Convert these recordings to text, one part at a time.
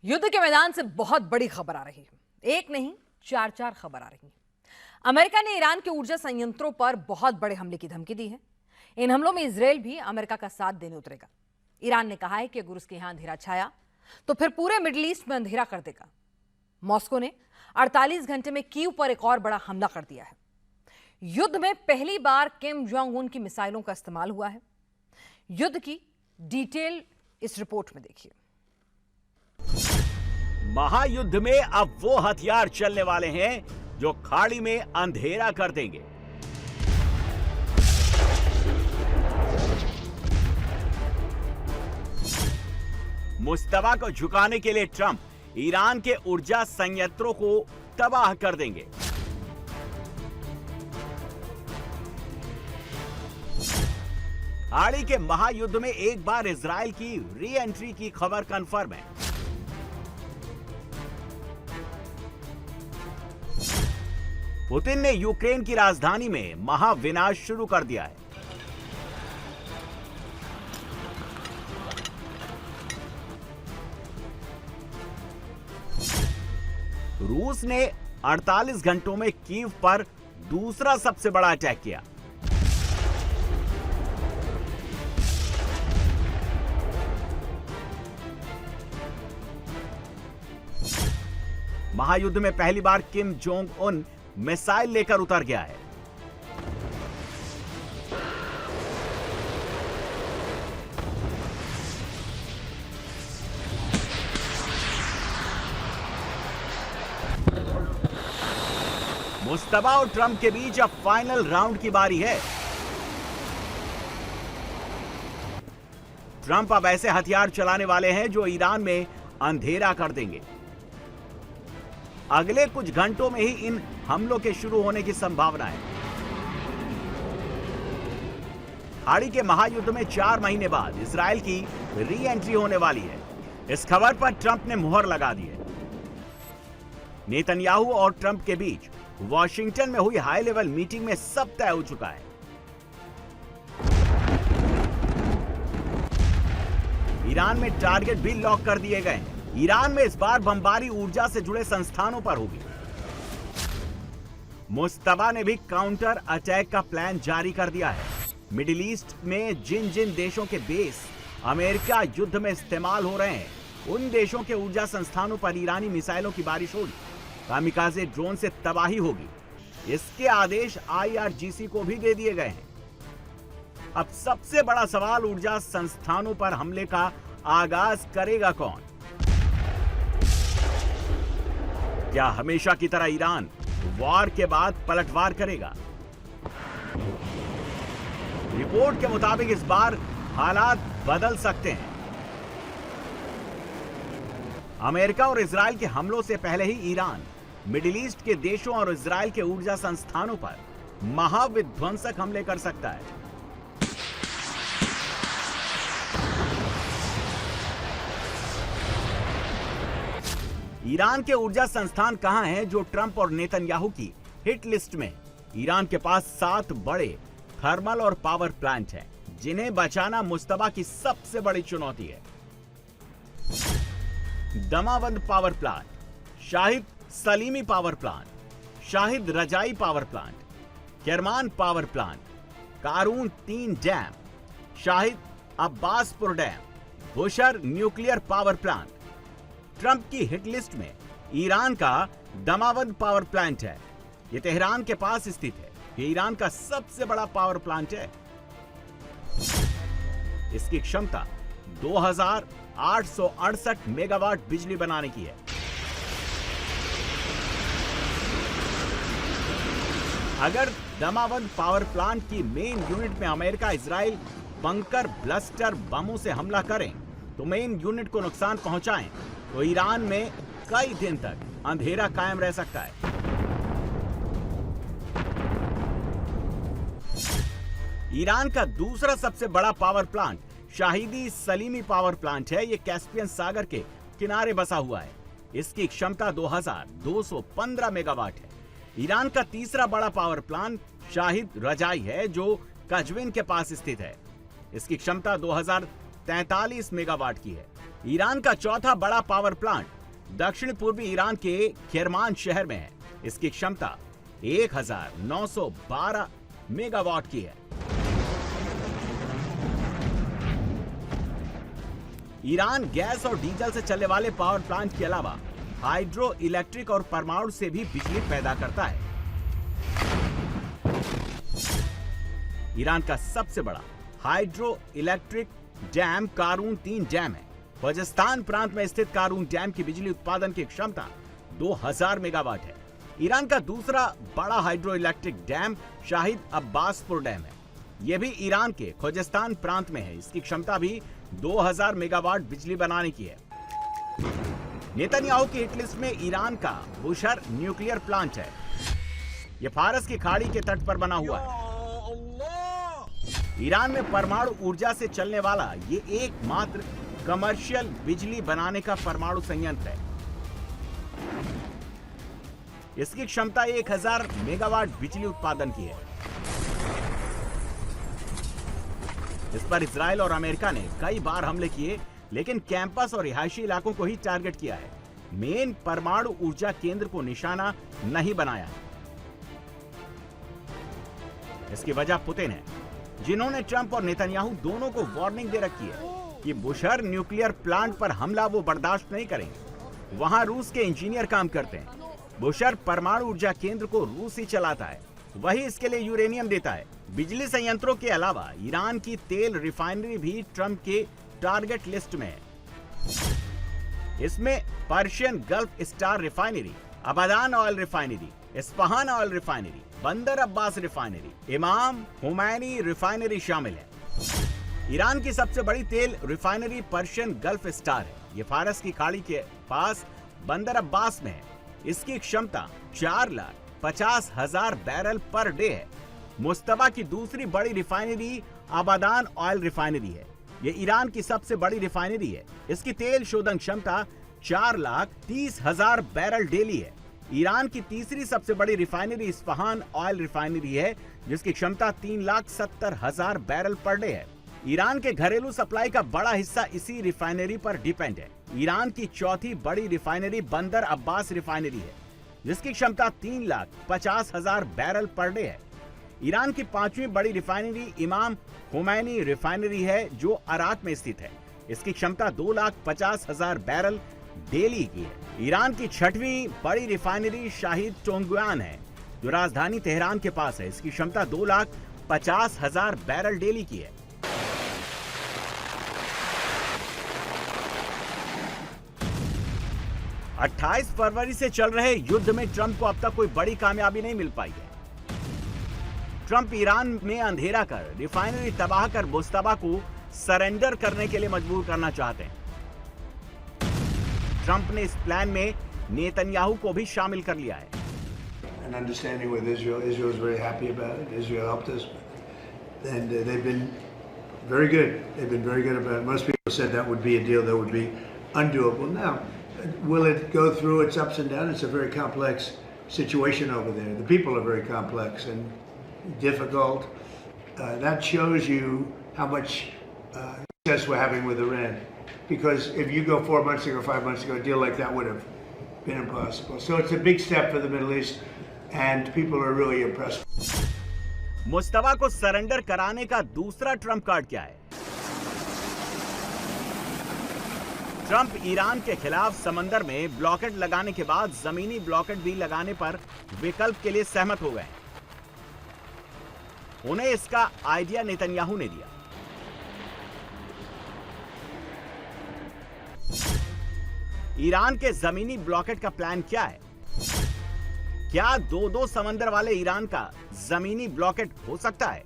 युद्ध के मैदान से बहुत बड़ी खबर आ रही है। एक नहीं, चार चार खबर आ रही है। अमेरिका ने ईरान के ऊर्जा संयंत्रों पर बहुत बड़े हमले की धमकी दी है। इन हमलों में इजरायल भी अमेरिका का साथ देने उतरेगा। ईरान ने कहा है कि अगर उसके यहां अंधेरा छाया तो फिर पूरे मिडिल ईस्ट में अंधेरा कर देगा। मॉस्को ने 48 घंटे में कीव पर एक और बड़ा हमला कर दिया है। युद्ध में पहली बार किम जोंग उन की मिसाइलों का इस्तेमाल हुआ है। युद्ध की डिटेल इस रिपोर्ट में देखिए। महायुद्ध में अब वो हथियार चलने वाले हैं जो खाड़ी में अंधेरा कर देंगे। मुस्तफा को झुकाने के लिए ट्रंप ईरान के ऊर्जा संयंत्रों को तबाह कर देंगे। खाड़ी के महायुद्ध में एक बार इजरायल की री एंट्री की खबर कंफर्म है। पुतिन ने यूक्रेन की राजधानी में महाविनाश शुरू कर दिया है। रूस ने 48 घंटों में कीव पर दूसरा सबसे बड़ा अटैक किया। महायुद्ध में पहली बार किम जोंग उन मिसाइल लेकर उतर गया है। मुस्तफा और ट्रंप के बीच अब फाइनल राउंड की बारी है। ट्रंप अब ऐसे हथियार चलाने वाले हैं जो ईरान में अंधेरा कर देंगे। अगले कुछ घंटों में ही इन हमलों के शुरू होने की संभावना है। खाड़ी के महायुद्ध में 4 महीने बाद इजरायल की री एंट्री होने वाली है। इस खबर पर ट्रंप ने मुहर लगा दी है। नेतन्याहू और ट्रंप के बीच वॉशिंगटन में हुई हाई लेवल मीटिंग में सब तय हो चुका है। ईरान में टारगेट भी लॉक कर दिए गए हैं। ईरान में इस बार बमबारी ऊर्जा से जुड़े संस्थानों पर होगी। मुस्तफा ने भी काउंटर अटैक का प्लान जारी कर दिया है। मिडिल ईस्ट में जिन जिन देशों के बेस अमेरिका युद्ध में इस्तेमाल हो रहे हैं, उन देशों के ऊर्जा संस्थानों पर ईरानी मिसाइलों की बारिश होगी। कामिकाज़े ड्रोन से तबाही होगी। इसके आदेश IRGC को भी दे दिए गए हैं। अब सबसे बड़ा सवाल ऊर्जा संस्थानों पर हमले का आगाज करेगा कौन? क्या हमेशा की तरह ईरान वार के बाद पलटवार करेगा? रिपोर्ट के मुताबिक इस बार हालात बदल सकते हैं। अमेरिका और इजरायल के हमलों से पहले ही ईरान मिडिल ईस्ट के देशों और इजरायल के ऊर्जा संस्थानों पर महाविध्वंसक हमले कर सकता है। ईरान के ऊर्जा संस्थान कहां हैं जो ट्रंप और नेतन्याहू की हिट लिस्ट में? ईरान के पास 7 बड़े थर्मल और पावर प्लांट हैं, जिन्हें बचाना मुस्तफा की सबसे बड़ी चुनौती है। Damavand power plant, Shahid Salimi power plant, Shahid Rajaee power plant, Kerman power plant, Karun 3 dam, Shahid Abbaspur dam, Bushehr nuclear power plant. Trump की हिट लिस्ट में ईरान का दमावंद पावर प्लांट है। यह तेहरान के पास स्थित है। यह Iran का सबसे बड़ा पावर प्लांट है। इसकी क्षमता 2868 मेगावाट बिजली बनाने की है। अगर दमावंद पावर प्लांट की मेन यूनिट में अमेरिका इजराइल बंकर ब्लस्टर बमों से हमला करें तो मेन यूनिट को नुकसान पहुंचाएं तो ईरान में कई दिन तक अंधेरा कायम रह सकता है। ईरान का दूसरा सबसे बड़ा power plant Shahidi Salimi power plant है। यह कैस्पियन सागर के किनारे बसा हुआ है। इसकी क्षमता 2215 मेगावाट है। ईरान का तीसरा बड़ा पावर प्लांट शाहिद रजाई है, जो कजविन के पास स्थित है। इसकी क्षमता 2043 मेगावाट की है। ईरान का चौथा बड़ा पावर प्लांट दक्षिण पूर्वी ईरान के केरमान शहर में है। इसकी क्षमता 1912 मेगावाट की है। ईरान गैस और डीजल से चलने वाले पावर प्लांट के अलावा हाइड्रो इलेक्ट्रिक और परमाणु से भी बिजली पैदा करता है। ईरान का सबसे बड़ा हाइड्रो इलेक्ट्रिक डैम कारून 3 डैम है। खुजेस्तान प्रांत में स्थित कारून डैम की बिजली उत्पादन की क्षमता 2000 मेगावाट है। ईरान का दूसरा बड़ा hydro electric dam Shahid Abbaspur dam है। यह भी ईरान के खुजेस्तान प्रांत में है। इसकी क्षमता भी 2000 मेगावाट बिजली बनाने की है। नेतन्याहू की हिट लिस्ट में ईरान का बुशर न्यूक्लियर प्लांट है। यह फारस की खाड़ी के तट पर बना हुआ है। ईरान में परमाणु ऊर्जा से चलने वाला ये एकमात्र कमर्शियल बिजली बनाने का परमाणु संयंत्र है। इसकी क्षमता 1000 मेगावाट बिजली उत्पादन की है। इस पर इजराइल और अमेरिका ने कई बार हमले किए, लेकिन कैंपस और रिहायशी इलाकों को ही टारगेट किया है। मेन परमाणु ऊर्जा केंद्र को निशाना नहीं बनाया है। इसकी वजह पुतिन है, जिन्होंने ट्रंप और नेतन्याहू दोनों को वार्निंग दे रखी है कि बुशर न्यूक्लियर प्लांट पर हमला वो बर्दाश्त नहीं करेंगे। वहां रूस के इंजीनियर काम करते हैं। बुशर परमाणु ऊर्जा केंद्र को रूस ही चलाता है, वही इसके लिए यूरेनियम देता है। बिजली संयंत्रों के अलावा ईरान की तेल रिफाइनरी भी ट्रंप के टारगेट लिस्ट में है। इसमें Persian gulf star refinery, Abadan oil refinery, Isfahan oil refinery, बंदर अब्बास रिफाइनरी, इमाम हुमैनी रिफाइनरी शामिल है। ईरान की सबसे बड़ी तेल रिफाइनरी पर्शियन गल्फ स्टार है। ये फारस की खाड़ी के पास बंदर अब्बास में है। इसकी क्षमता 4,50,000 बैरल पर डे है। मुस्तबा की दूसरी बड़ी रिफाइनरी आबादान ऑयल रिफाइनरी है। ये ईरान की सबसे बड़ी रिफाइनरी है। इसकी तेल शोधन क्षमता 4,30,000 बैरल डेली है। ईरान की तीसरी सबसे बड़ी रिफाइनरी इस्फहान ऑयल रिफाइनरी है, जिसकी क्षमता 3,70,000 बैरल पर डे है। ईरान के घरेलू सप्लाई का बड़ा हिस्सा इसी रिफाइनरी पर डिपेंड है। ईरान की चौथी बड़ी रिफाइनरी बंदर अब्बास रिफाइनरी है, जिसकी क्षमता 3,50,000 बैरल पर डे है। ईरान की पांचवी बड़ी रिफाइनरी इमाम हुमैनी रिफाइनरी है, जो अराक में स्थित है। इसकी क्षमता 2,50,000 बैरल डेली की है। ईरान की छठवीं बड़ी रिफाइनरी शाहिद टोंगयान है, जो राजधानी तेहरान के पास है। इसकी क्षमता 2,50,000 बैरल डेली की है। अट्ठाईस फरवरी से चल रहे युद्ध में ट्रंप को अब तक कोई बड़ी कामयाबी नहीं मिल पाई है। ट्रंप ईरान में अंधेरा कर रिफाइनरी तबाह कर मुस्तबा को सरेंडर करने के लिए मजबूर करना चाहते हैं। ट्रंप ने इस प्लान में नेतन्याहू को भी शामिल कर लिया है। An understanding with Israel. Israel is very happy about it. Israel helped us, and they've been very good. They've been very good about it. Most people said that would be a deal that would be undoable. Now, will it go through its ups and downs? It's a very complex situation over there. The people are very complex and difficult. That shows you how much success we're having with Iran. Because if you go 4 months ago, 5 months ago, a deal like that would have been impossible. So it's a big step for the Middle East, and people are really impressed. मुस्तबा को surrender कराने का दूसरा Trump card क्या है? Trump Iran के खिलाफ समंदर में ब्लॉकेड लगाने के बाद जमीनी ब्लॉकेड भी लगाने पर विकल्प के लिए सहमत हो गए। उन्हें इसका आइडिया नेतन्याहू ने दिया। ईरान के जमीनी ब्लॉकेड का प्लान क्या है? क्या दो समंदर वाले ईरान का जमीनी ब्लॉकेड हो सकता है?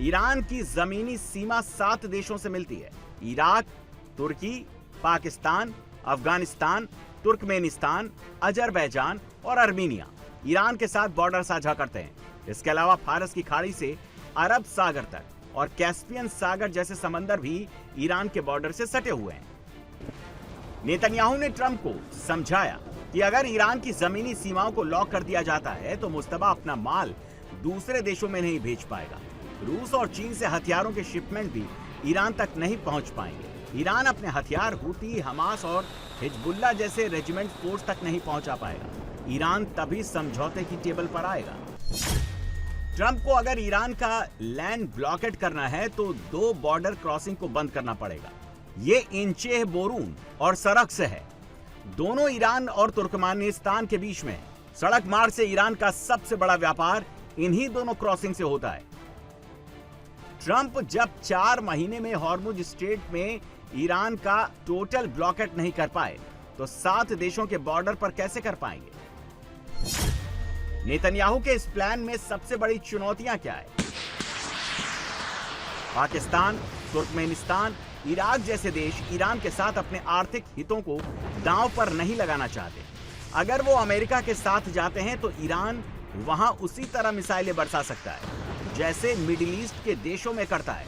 ईरान की जमीनी सीमा 7 देशों से मिलती है। इराक, तुर्की, पाकिस्तान, अफगानिस्तान, तुर्कमेनिस्तान, अजरबैजान और अर्मीनिया ईरान के साथ बॉर्डर साझा करते हैं। इसके अलावा फारस की खाड़ी से अरब सागर तक और कैस्पियन सागर जैसे समंदर भी ईरान के बॉर्डर से सटे हुए हैं। नेतन्याहू ने ट्रंप को समझाया कि अगर ईरान की जमीनी सीमाओं को लॉक कर दिया जाता है तो मुस्तबा अपना माल दूसरे देशों में नहीं भेज पाएगा। रूस और चीन से हथियारों के शिपमेंट भी ईरान तक नहीं पहुंच पाएंगे। ईरान अपने हथियार हूती, हमास और हिजबुल्लाह जैसे रेजिमेंट फोर्स तक नहीं पहुंचा पाएगा। ईरान तभी समझौते की टेबल पर आएगा। ट्रंप को अगर ईरान का लैंड ब्लॉकेट करना है तो 2 बॉर्डर क्रॉसिंग को बंद करना पड़ेगा। ये इंचेह बोरून और सरक से है, दोनों ईरान और तुर्कमेनिस्तान के बीच में। सड़क मार्ग से ईरान का सबसे बड़ा व्यापार इन्हीं दोनों क्रॉसिंग से होता है। ट्रंप जब 4 महीने में हॉर्मुज स्ट्रेट में ईरान का टोटल ब्लॉकेट नहीं कर पाए तो 7 देशों के बॉर्डर पर कैसे कर पाएंगे? नेतन्याहू के इस प्लान में सबसे बड़ी चुनौतियां क्या है? पाकिस्तान, तुर्कमेनिस्तान, इराक जैसे देश ईरान के साथ अपने आर्थिक हितों को दांव पर नहीं लगाना चाहते। अगर वो अमेरिका के साथ जाते हैं तो ईरान वहां उसी तरह मिसाइलें बरसा सकता है जैसे मिडिल ईस्ट के देशों में करता है।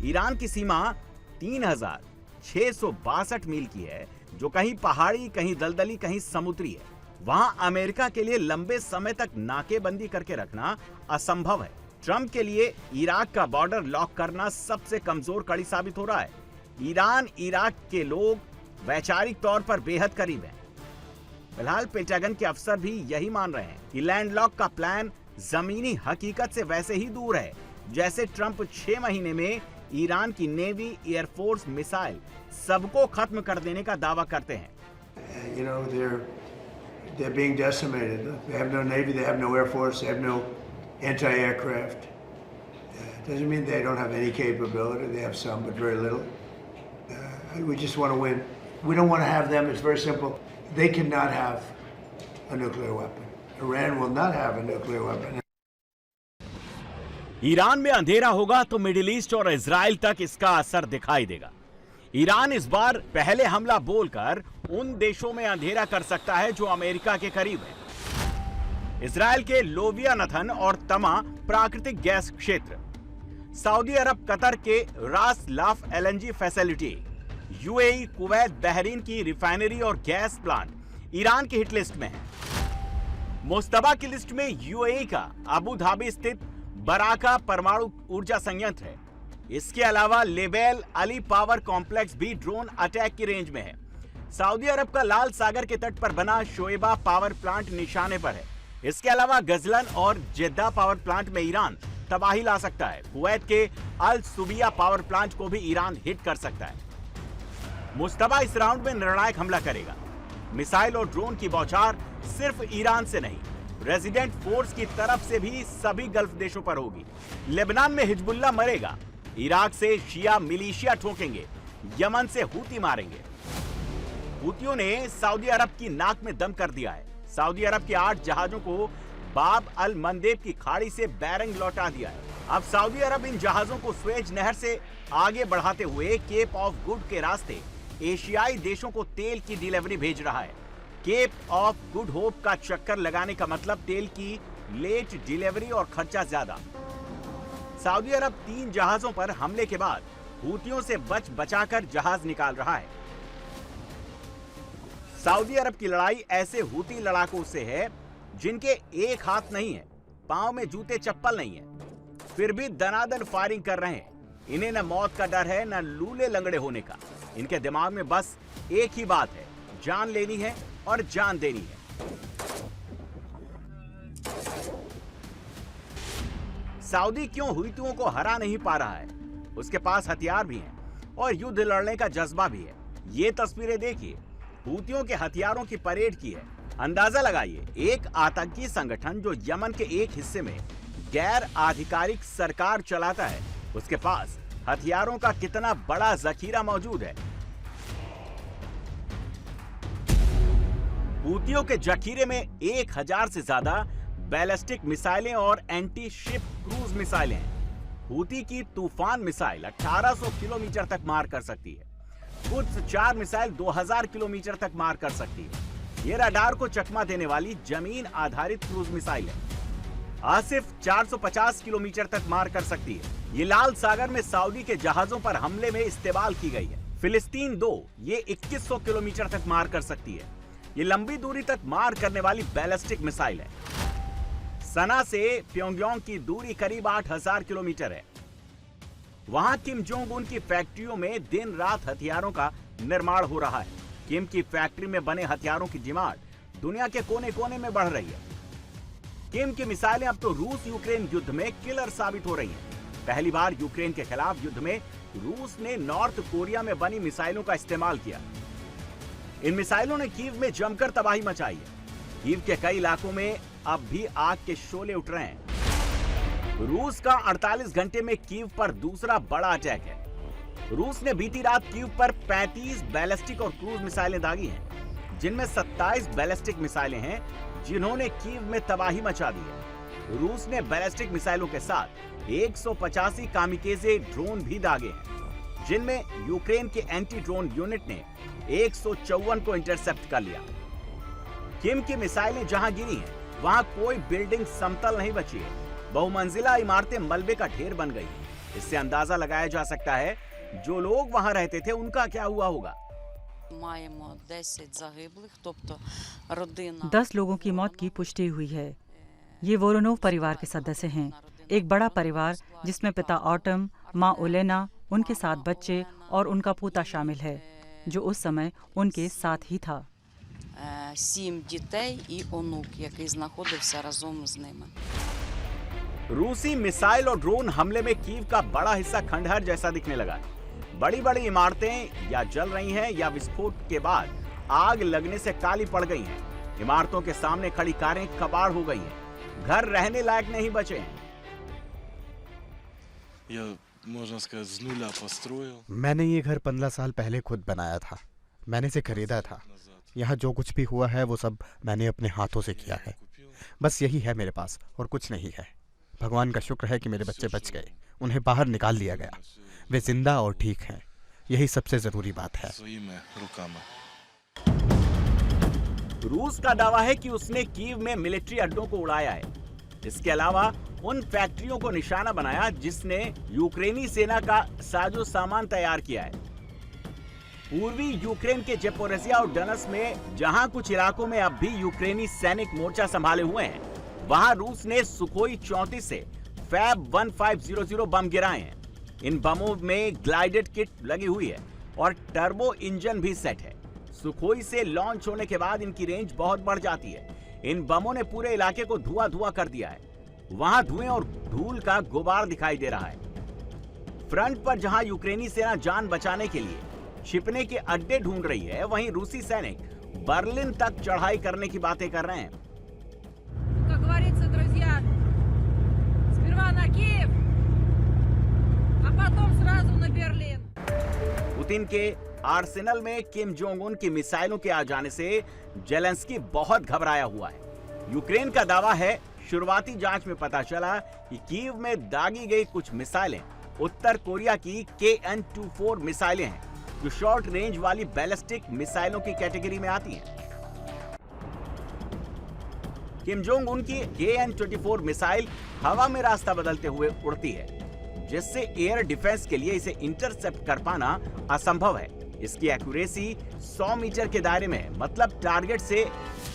ईरान की सीमा 3662 मील की है, जो कहीं पहाड़ी, कहीं दलदली, कहीं समुद्री है। वहां अमेरिका के लिए लंबे समय तक नाकेबंदी करके रखना असंभव है। ट्रंप के लिए इराक का बॉर्डर लॉक करना सबसे कमजोर कड़ी साबित हो रहा है। ईरान, इराक के लोग वैचारिक तौर पर बेहद करीब हैं। फिलहाल पेंटागन के अफसर भी यही मान रहे हैं कि लैंडलॉक का प्लान जमीनी हकीकत से वैसे ही दूर है जैसे ट्रंप 6 महीने में ईरान की नेवी, एयरफोर्स, मिसाइल सबको खत्म कर देने का दावा करते हैं। You know, they're being decimated. They have no navy, they have no air force, they have no anti-aircraft. Doesn't mean they don't have any capability. They have some, but very little. We just want to win. We don't want to have them. It's very simple. They cannot have a nuclear weapon. Iran will not have a nuclear weapon. Iran में अंधेरा होगा तो middle east और Israel तक इसका असर दिखाई देगा। ईरान इस बार पहले हमला बोलकर उन देशों में अंधेरा कर सकता है जो अमेरिका के करीब है। इजराइल के लोवियानथन और तमा प्राकृतिक गैस क्षेत्र, सऊदी अरब, कतर के रास laugh LNG facility, UAE, Kuwait, Bahrain की रिफाइनरी और गैस प्लांट ईरान की हिट लिस्ट में है। मुस्तबा की लिस्ट में यूएई का अबू धाबी स्थित बराका परमाणु ऊर्जा संयंत्र है। इसके अलावा लेबेल अली पावर कॉम्प्लेक्स भी ड्रोन अटैक की रेंज में है। सऊदी अरब का लाल सागर के तट पर बना शोएबा पावर प्लांट निशाने पर है। इसके अलावा गजलन और जेद्दा पावर प्लांट में ईरान तबाही ला सकता है। कुवैत के अल सुबिया पावर प्लांट को भी ईरान हिट कर सकता है। मुस्तबा इस राउंड में निर्णायक हमला करेगा। मिसाइल और ड्रोन की बौछार सिर्फ ईरान से नहीं, रेजिडेंट फोर्स की तरफ से भी सभी गल्फ देशों पर होगी। लेबनान में हिजबुल्लाह मरेगा, इराक से शिया मिलिशिया ठोकेंगे, यमन से हूती मारेंगे। हूतियों ने सऊदी अरब की नाक में दम कर दिया है। सऊदी अरब के 8 जहाजों को बाब अल मंदेब की खाड़ी से बैरंग लौटा दिया है। अब सऊदी अरब इन जहाजों को स्वेज नहर से आगे बढ़ाते हुए केप ऑफ गुड के रास्ते एशियाई देशों को तेल की डिलीवरी भेज रहा है। केप ऑफ गुड होप का चक्कर लगाने का मतलब तेल की लेट डिलीवरी और खर्चा ज्यादा। सऊदी अरब 3 जहाजों पर हमले के बाद हूतियों से बचाकर जहाज निकाल रहा है। सऊदी अरब की लड़ाई ऐसे हूती लड़ाकों से है जिनके एक हाथ नहीं है, पांव में जूते चप्पल नहीं है, फिर भी दनादन फायरिंग कर रहे हैं। इन्हें न मौत का डर है, न लूले लंगड़े होने का। इनके दिमाग में बस एक ही बात है, जान लेनी है और जान देनी है। सऊदी क्यों हूतियों को हरा नहीं पा रहा है? उसके पास हथियार भी हैं और युद्ध लड़ने का जज्बा भी है। ये तस्वीरें देखिए, हूतियों के हथियारों की परेड की है। अंदाजा लगाइए, एक आतंकी संगठन जो यमन के एक हिस्से में गैर आधिकारिक सरकार चलाता है, उसके पास हथियारों का कितना बड़ा जखीरा मौजूद है। हूतियों के जखीरे में 1000 से ज्यादा बैलिस्टिक मिसाइलें और एंटी शिप क्रूज मिसाइलें हैं। हूती की तूफान मिसाइल 1800 किलोमीटर तक मार कर सकती है। कुछ 4 मिसाइल 2000 किलोमीटर तक मार कर सकती है। ये रडार को चकमा देने वाली जमीन आधारित क्रूज मिसाइल है। आसिफ 450 किलोमीटर तक मार कर सकती है। ये लाल सागर में सऊदी के जहाजों पर हमले में इस्तेमाल की गई है। फिलिस्तीन 2 ये 2100 किलोमीटर तक मार कर सकती है। ये लंबी दूरी तक मार करने वाली बैलिस्टिक मिसाइल है। सना से प्योंगयांग की दूरी करीब 8000 किलोमीटर है। वहां किम जोंग उन की फैक्ट्रियों में दिन रात हथियारों का निर्माण हो रहा है। किम की फैक्ट्री में बने हथियारों की डिमांड दुनिया के कोने कोने में बढ़ रही है। किम की मिसाइलें अब तो रूस यूक्रेन युद्ध में किलर साबित हो रही हैं। पहली बार यूक्रेन के खिलाफ युद्ध में रूस ने नॉर्थ कोरिया में बनी मिसाइलों का इस्तेमाल किया। इन मिसाइलों ने कीव में जमकर तबाही मचाई है। कीव के कई इलाकों में अब भी आग के शोले उठ रहे हैं। रूस का 48 घंटे में कीव पर दूसरा बड़ा अटैक है। रूस ने बीती रात कीव पर 35 बैलिस्टिक और क्रूज मिसाइलें दागी हैं, जिनमें 27 बैलिस्टिक मिसाइलें हैं जिन्होंने कीव में तबाही मचा दी है। रूस ने बैलिस्टिक मिसाइलों के साथ 185 कामिकेजे ड्रोन भी दागे हैं, जिनमें यूक्रेन के एंटी ड्रोन यूनिट ने 154 को इंटरसेप्ट कर लिया। किम की मिसाइलें जहां गिरी हैं, वहां कोई बिल्डिंग समतल नहीं बची है। बहुमंजिला इमारतें मलबे का ढेर बन गई। इससे अंदाजा लगाया जा सकता है जो लोग वहां रहते थे उनका क्या हुआ होगा। 10 लोगों की मौत की पुष्टि हुई है। ये वोरोनोव परिवार के सदस्य हैं। एक बड़ा परिवार जिसमें पिता ऑटम, माँ ओलेना, उनके 7 बच्चे और उनका पोता शामिल है, जो उस समय उनके साथ ही था। 7 дітей і онук, який знаходився разом з ними. रूसी मिसाइल और ड्रोन हमले में कीव का बड़ा हिस्सा खंडहर जैसा दिखने लगा है। बड़ी बड़ी इमारतें या जल रही हैं या विस्फोट के बाद आग लगने से काली पड़ गई हैं। इमारतों के सामने खड़ी कारें कबाड़ हो गई हैं। घर रहने लायक नहीं बचे हैं। मैंने ये घर 15 साल पहले खुद बनाया था। मैंने इसे खरीदा था। यहाँ जो कुछ भी हुआ है वो सब मैंने अपने हाथों से किया है। बस यही है मेरे पास और कुछ नहीं है। भगवान का शुक्र है कि मेरे बच्चे बच गए। उन्हें बाहर निकाल लिया गया। वे जिंदा और ठीक हैं। यही सबसे जरूरी बात है। रूस का दावा है कि उसने कीव में मिलिट्री अड्डों को उड़ाया है। इसके अलावा उन फैक्ट्रियों को निशाना बनाया जिसने यूक्रेनी सेना का साजो सामान तैयार किया है। पूर्वी यूक्रेन के जेपोरेजिया और डनस में जहां कुछ इलाकों में अब भी यूक्रेनी सैनिक मोर्चा संभाले हुए हैं, वहां रूस ने सुखोई 34 से फैब 1500 बम गिराए हैं। इन बमों में ग्लाइडेड किट लगी हुई है और टर्बो इंजन भी सेट है। सुखोई से लॉन्च होने के बाद इनकी रेंज बहुत बढ़ जाती है। इन बमों ने पूरे इलाके को धुआं कर दिया है। वहां धुएं और धूल का गुबार दिखाई दे रहा है। फ्रंट पर जहां यूक्रेनी सेना जान बचाने के लिए छिपने के अड्डे ढूंढ रही है, वहीं रूसी सैनिक बर्लिन तक चढ़ाई करने की बातें कर रहे हैं। पुतिन के आर्सेनल में किम जोंग उन की मिसाइलों के आ जाने से जेलेंस्की बहुत घबराया हुआ है। यूक्रेन का दावा है शुरुआती जांच में पता चला कि कीव में दागी गई कुछ मिसाइलें उत्तर कोरिया की KN-24 मिसाइलें हैं, जो शॉर्ट रेंज वाली बैलिस्टिक मिसाइलों की कैटेगरी में आती हैं। किम जोंग उन की KN-24 मिसाइल हवा में रास्ता बदलते हुए उड़ती है, जिससे एयर डिफेंस के लिए इसे इंटरसेप्ट कर पाना असंभव है। इसकी एक्यूरेसी 100 मीटर के दायरे में है, मतलब टारगेट से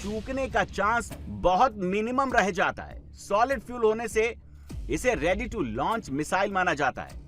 चूकने का चांस बहुत मिनिमम रह जाता है। सॉलिड फ्यूल होने से इसे रेडी टू लॉन्च मिसाइल माना जाता है।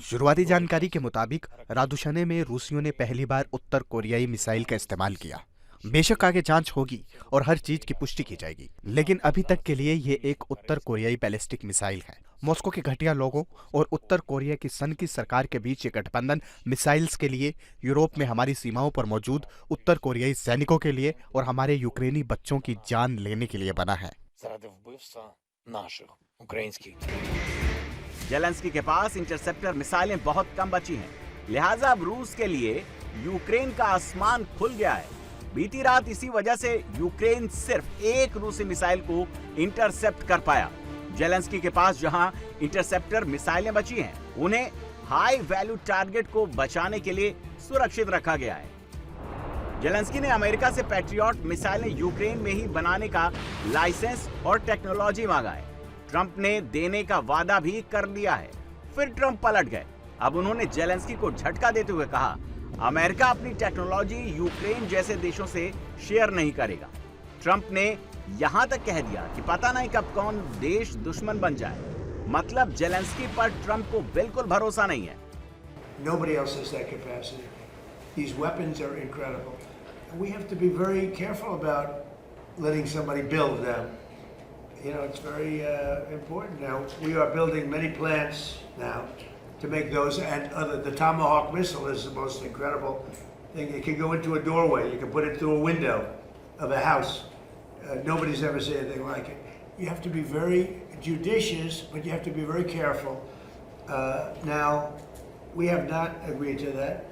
शुरुआती जानकारी के मुताबिक रादुशने में रूसियों ने पहली बार उत्तर कोरियाई मिसाइल का इस्तेमाल किया। बेशक आगे जांच होगी और हर चीज की पुष्टि की जाएगी, लेकिन अभी तक के लिए ये एक उत्तर कोरियाई बैलिस्टिक मिसाइल है। मॉस्को के घटिया लोगों और उत्तर कोरिया की सन की सरकार के बीच ये गठबंधन मिसाइल्स के लिए, यूरोप में हमारी सीमाओं पर मौजूद उत्तर कोरियाई सैनिकों के लिए और हमारे यूक्रेनी बच्चों की जान लेने के लिए बना है। जेलेंस्की के पास इंटरसेप्टर मिसाइलें बहुत कम बची हैं, लिहाजा अब रूस के लिए यूक्रेन का आसमान खुल गया है। बीती रात इसी वजह से यूक्रेन सिर्फ एक रूसी मिसाइल को इंटरसेप्ट कर पाया। जेलेंस्की के पास जहां इंटरसेप्टर मिसाइलें बची हैं, उन्हें हाई वैल्यू टारगेट को बचाने के लिए सुरक्षित रखा गया है। जेलेंस्की ने अमेरिका से पैट्रियट मिसाइलें यूक्रेन में ही बनाने का लाइसेंस और टेक्नोलॉजी मांगा है। ट्रंप ने देने का वादा भी कर दिया है, फिर ट्रंप पलट गए। अब उन्होंने जेलेंस्की को झटका देते हुए कहा, अमेरिका अपनी टेक्नोलॉजी यूक्रेन जैसे देशों से शेयर नहीं करेगा। ट्रंप ने यहां तक कह दिया कि पता नहीं कब कौन देश दुश्मन बन जाए। मतलब जेलेंस्की पर ट्रंप को बिल्कुल भरोसा नहीं है। Nobody else has that capacity. These weapons are incredible. And we have to be very careful about letting somebody build them. You know, it's very important now. We are building many plants now to make those, and the Tomahawk missile is the most incredible thing. It can go into a doorway. You can put it through a window of a house. Nobody's ever seen anything like it. You have to be very judicious, but you have to be very careful. Now, we have not agreed to that.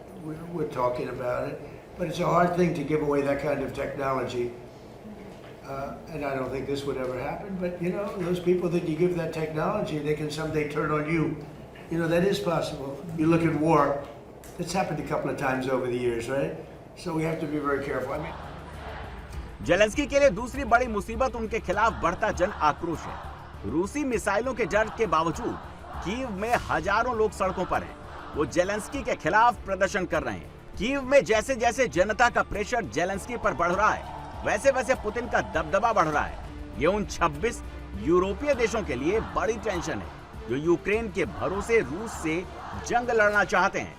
We're talking about it, but it's a hard thing to give away that kind of technology. And I don't think this would ever happen. But you know, those people that you give that technology, they can someday turn on you. You know, that is possible. You look at war. It's happened a couple of times over the years, right? So we have to be very careful. I mean, Zelensky के लिए दूसरी बड़ी मुसीबत उनके खिलाफ बढ़ता जन आक्रोश है। रूसी मिसाइलों के डर के बावजूद कीव में हजारों लोग सड़कों पर हैं। वो जेलेंस्की के खिलाफ प्रदर्शन कर रहे हैं। कीव में जैसे जैसे जनता का प्रेशर जेलेंस्की पर बढ़ रहा है, वैसे वैसे पुतिन का दबदबा बढ़ रहा है। ये उन 26 यूरोपीय देशों के लिए बड़ी टेंशन है जो यूक्रेन के भरोसे रूस से जंग लड़ना चाहते हैं।